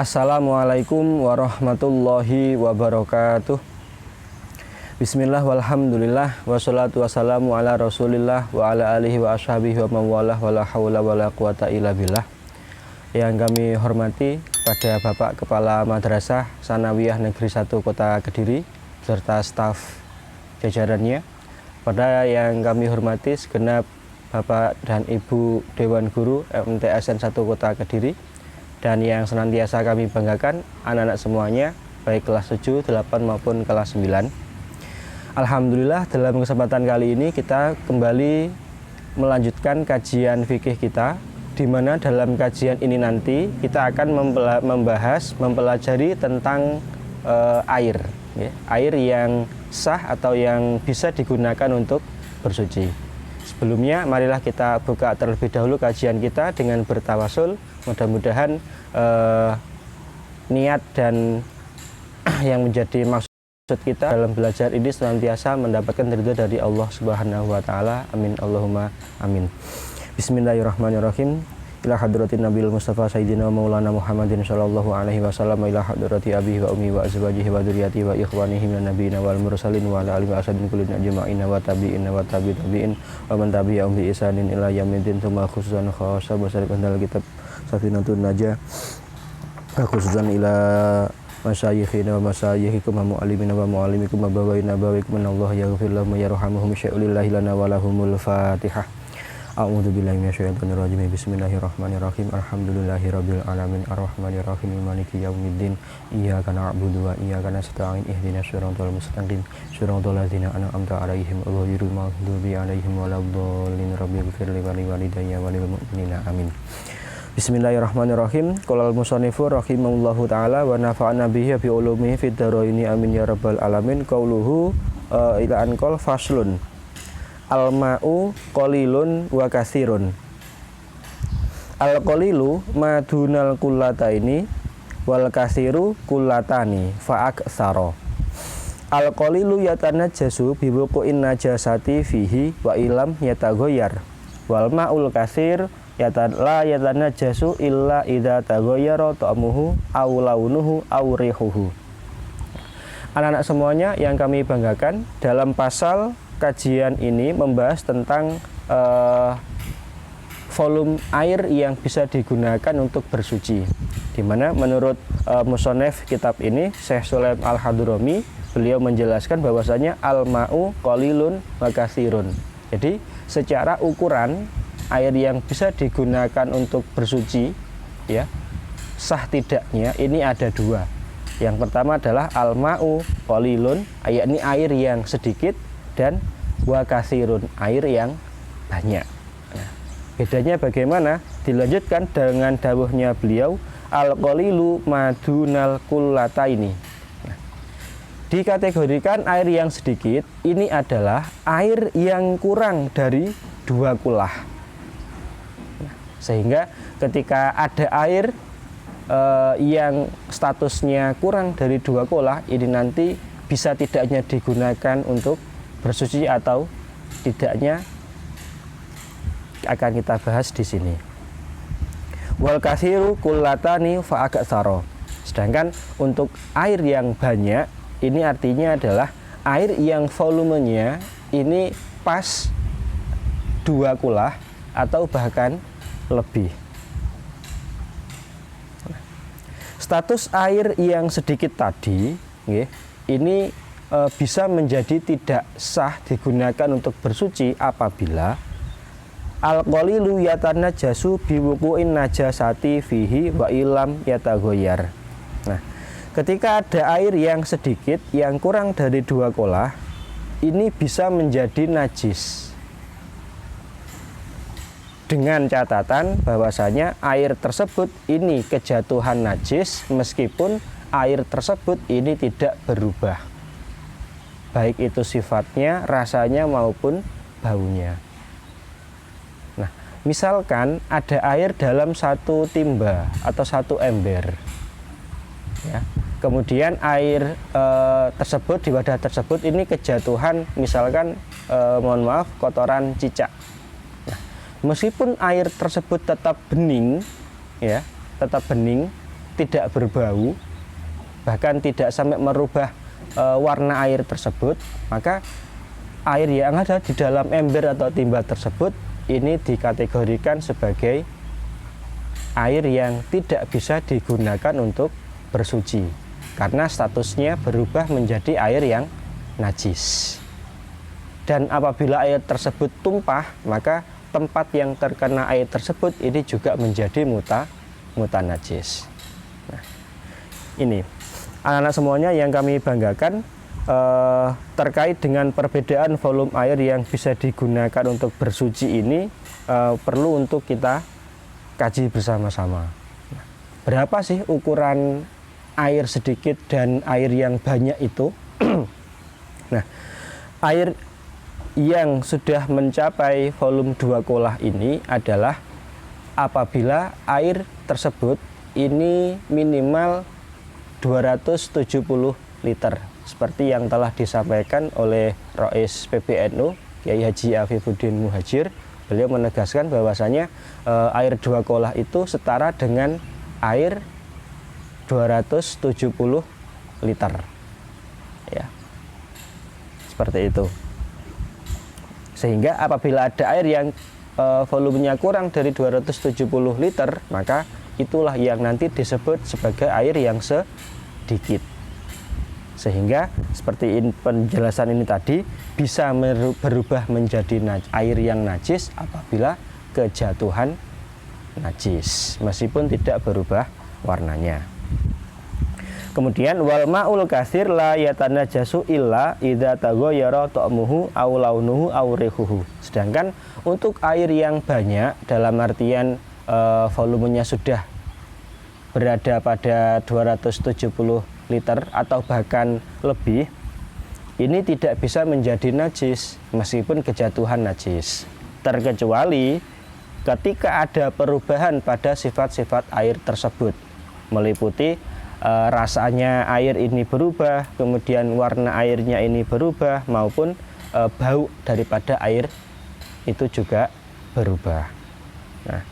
Assalamualaikum warahmatullahi wabarakatuh. Bismillah walhamdulillah wassalatu wassalamu ala rasulillah wa ala alihi wa ashabihi wa mawalah wa la hawla wa la quwata illa billah. Yang kami hormati pada Bapak Kepala Madrasah Sanawiyah Negeri 1 Kota Kediri serta staf jajarannya, pada yang kami hormati segenap Bapak dan Ibu Dewan Guru MTSN 1 Kota Kediri, dan yang senantiasa kami banggakan anak-anak semuanya, baik kelas 7, 8 maupun kelas 9. Alhamdulillah, dalam kesempatan kali ini kita kembali melanjutkan kajian fikih kita, di mana dalam kajian ini nanti kita akan mempelajari tentang air, ya, air yang sah atau yang bisa digunakan untuk bersuci. Sebelumnya, marilah kita buka terlebih dahulu kajian kita dengan bertawasul. Mudah-mudahan niat dan yang menjadi maksud kita dalam belajar ini senantiasa mendapatkan ridho dari Allah Subhanahu wa Ta'ala. Amin Allahumma amin. Bismillahirrahmanirrahim. Ila hadratin Nabil Mustafa Sayyidina Maulana Muhammadin sallallahu alaihi wasallam, ila hadrati abihi wa ummi wa azwajihi wa dzurriyyati wa ikhwanihi minan nabiyina wal mursalin wa ala alihi wa ashabin kullin ajma'in wa tabi'in wa tabi'in wa man tabi'ahum bi ihsanin ila yaumil tsumma khususan khassa basarikan dalam kitab Safinatun Najah, khususan ila masyayikhina wa masyayihikum wa mu'allimina wa mu'allimikum wa bawaina bawikum Allah yaghfir lahum wa yarhamuhum syai'ulillahi lana wa lahumul Fatihah. A'udzu billahi minasyaitonir rajim. Bismillahirrahmanirrahim. Alhamdulillahirabbil alamin arrahmanirrahim maliki yaumiddin. Iyyaka na'budu wa iyyaka nasta'in. Ihdinas siratal mustaqim. Siratal ladzina an'amta 'alaihim ghairil maghdubi 'alaihim waladdallin. Rabbighfirli wa liwalidayya wa lil mu'minina. Amin. Bismillahirrahmanirrahim. Qala al-musannifu rahimahullahu ta'ala wa nafa'ana bihi bi ulumihi fid dharaini amin ya rabbal alamin. Qauluhu ila anqal faslun. Al-ma'u qalilun wa katsirun. Al-qalilu madunal kullataini wal katsiru kullatani fa aktsara. Al-qalilu yatanajjasu bi wuqu'in najasati fihi wa ilam yataghayyar. Wal ma'ul katsir la yatanajjasu illa idza taghayyara ta'muhu aw launuhu aw rihuhu. Anak-anak semuanya yang kami banggakan, dalam pasal kajian ini membahas tentang volume air yang bisa digunakan untuk bersuci, di mana menurut musonef kitab ini, Syekh Sulaim Al-Hadrami, beliau menjelaskan bahwasanya al-ma'u qalilun wa katsirun. Jadi secara ukuran air yang bisa digunakan untuk bersuci, ya, sah tidaknya ini ada dua. Yang pertama adalah al-ma'u qalilun, yakni air yang sedikit, dan wa katsirun, air yang banyak. Nah, bedanya bagaimana? Dilanjutkan dengan dawuhnya beliau, al-qalilu madunal kullataini. Nah, dikategorikan air yang sedikit ini adalah air yang kurang dari 2 kulah. Nah, sehingga ketika ada air yang statusnya kurang dari 2 kulah, ini nanti bisa tidaknya digunakan untuk bersuci atau tidaknya akan kita bahas di sini. Wal katsiru kullatani fa aktsara. Sedangkan untuk air yang banyak ini artinya adalah air yang volumenya ini pas 2 kulah atau bahkan lebih. Status air yang sedikit tadi, ini bisa menjadi tidak sah digunakan untuk bersuci apabila al-qalilu yatanajjasu biwuqu'in najasati fihi wa ilam yataghayyar. Nah, ketika ada air yang sedikit yang kurang dari 2 kulah, ini bisa menjadi najis, dengan catatan bahwasanya air tersebut ini kejatuhan najis meskipun air tersebut ini tidak berubah, baik itu sifatnya, rasanya maupun baunya. Nah, misalkan ada air dalam 1 timba atau 1 ember, ya, kemudian air tersebut di wadah tersebut ini kejatuhan misalkan mohon maaf kotoran cicak. Nah, meskipun air tersebut tetap bening, ya, tetap bening, tidak berbau, bahkan tidak sampai merubah warna air tersebut, maka air yang ada di dalam ember atau timba tersebut ini dikategorikan sebagai air yang tidak bisa digunakan untuk bersuci, karena statusnya berubah menjadi air yang najis. Dan apabila air tersebut tumpah, maka tempat yang terkena air tersebut ini juga menjadi muta najis. Nah, ini anak-anak semuanya yang kami banggakan, terkait dengan perbedaan volume air yang bisa digunakan untuk bersuci ini perlu untuk kita kaji bersama-sama. Nah, berapa sih ukuran air sedikit dan air yang banyak itu? Nah, air yang sudah mencapai volume 2 kolah ini adalah apabila air tersebut ini minimal 270 liter, seperti yang telah disampaikan oleh Rois PBNU Kiai Haji Afifuddin Muhajir. Beliau menegaskan bahwasanya air 2 kolah itu setara dengan air 270 liter, ya, seperti itu. Sehingga apabila ada air yang volumenya kurang dari 270 liter, maka itulah yang nanti disebut sebagai air yang sedikit. Sehingga seperti penjelasan ini tadi, bisa berubah menjadi air yang najis apabila kejatuhan najis, meskipun tidak berubah warnanya. Kemudian wal ma'ul katsir la yatanajasu illa idza taghayyara ta'muhu aw launuhu aw rihuhu. Sedangkan untuk air yang banyak, dalam artian volumenya sudah berada pada 270 liter atau bahkan lebih, ini tidak bisa menjadi najis meskipun kejatuhan najis, terkecuali ketika ada perubahan pada sifat-sifat air tersebut, meliputi rasanya air ini berubah, kemudian warna airnya ini berubah, maupun bau daripada air itu juga berubah. Nah,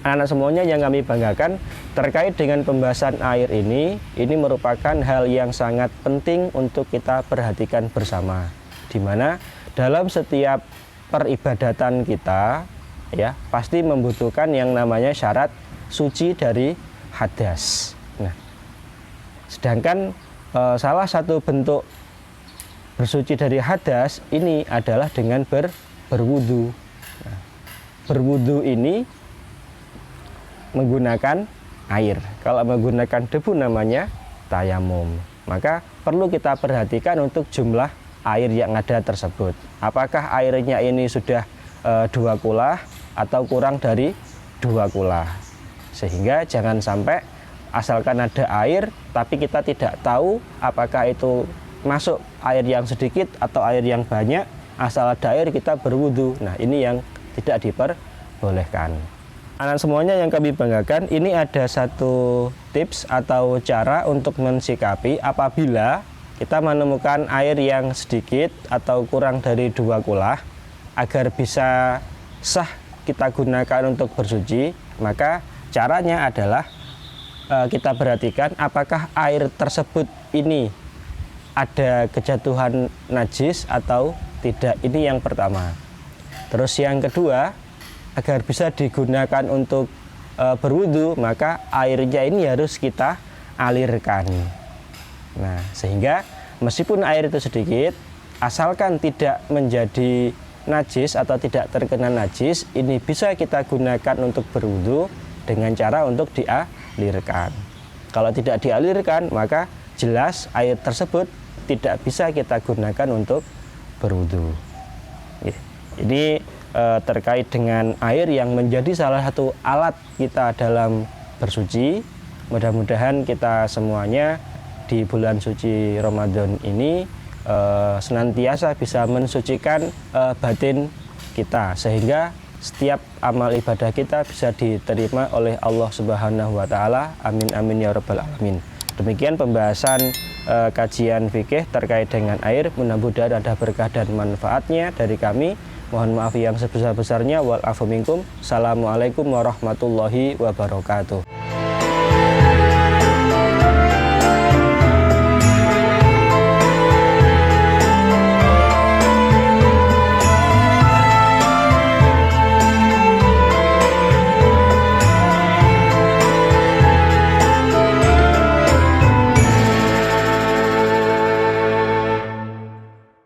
anak semuanya yang kami banggakan, terkait dengan pembahasan air ini merupakan hal yang sangat penting untuk kita perhatikan bersama, di mana dalam setiap peribadatan kita, ya, pasti membutuhkan yang namanya syarat suci dari hadas. Nah, sedangkan salah satu bentuk bersuci dari hadas ini adalah dengan berwudu. Nah, berwudu ini menggunakan air. Kalau menggunakan debu namanya tayamum. Maka perlu kita perhatikan untuk jumlah air yang ada tersebut. Apakah airnya ini sudah 2 kulah atau kurang dari 2 kulah. Sehingga jangan sampai asalkan ada air tapi kita tidak tahu apakah itu masuk air yang sedikit atau air yang banyak, asal ada air kita berwudu. Nah, ini yang tidak diperbolehkan. Anak semuanya yang kami banggakan, ini ada satu tips atau cara untuk mensikapi apabila kita menemukan air yang sedikit atau kurang dari 2 kulah, agar bisa sah kita gunakan untuk bersuci. Maka caranya adalah kita perhatikan apakah air tersebut ini ada kejatuhan najis atau tidak. Ini yang pertama. Terus yang kedua, agar bisa digunakan untuk berwudu, maka airnya ini harus kita alirkan. Nah, sehingga meskipun air itu sedikit, asalkan tidak menjadi najis atau tidak terkena najis, ini bisa kita gunakan untuk berwudu dengan cara untuk dialirkan. Kalau tidak dialirkan, maka jelas air tersebut tidak bisa kita gunakan untuk berwudu. Ini terkait dengan air yang menjadi salah satu alat kita dalam bersuci. Mudah-mudahan kita semuanya di bulan suci Ramadan ini senantiasa bisa mensucikan batin kita, sehingga setiap amal ibadah kita bisa diterima oleh Allah Subhanahu wa Ta'ala. Amin amin ya rabbal alamin. Demikian pembahasan kajian fikih terkait dengan air. Mudah-mudahan ada berkah dan manfaatnya dari kami. Mohon maaf yang sebesar-besarnya. Wal afu minkum. Assalamualaikum warahmatullahi wabarakatuh.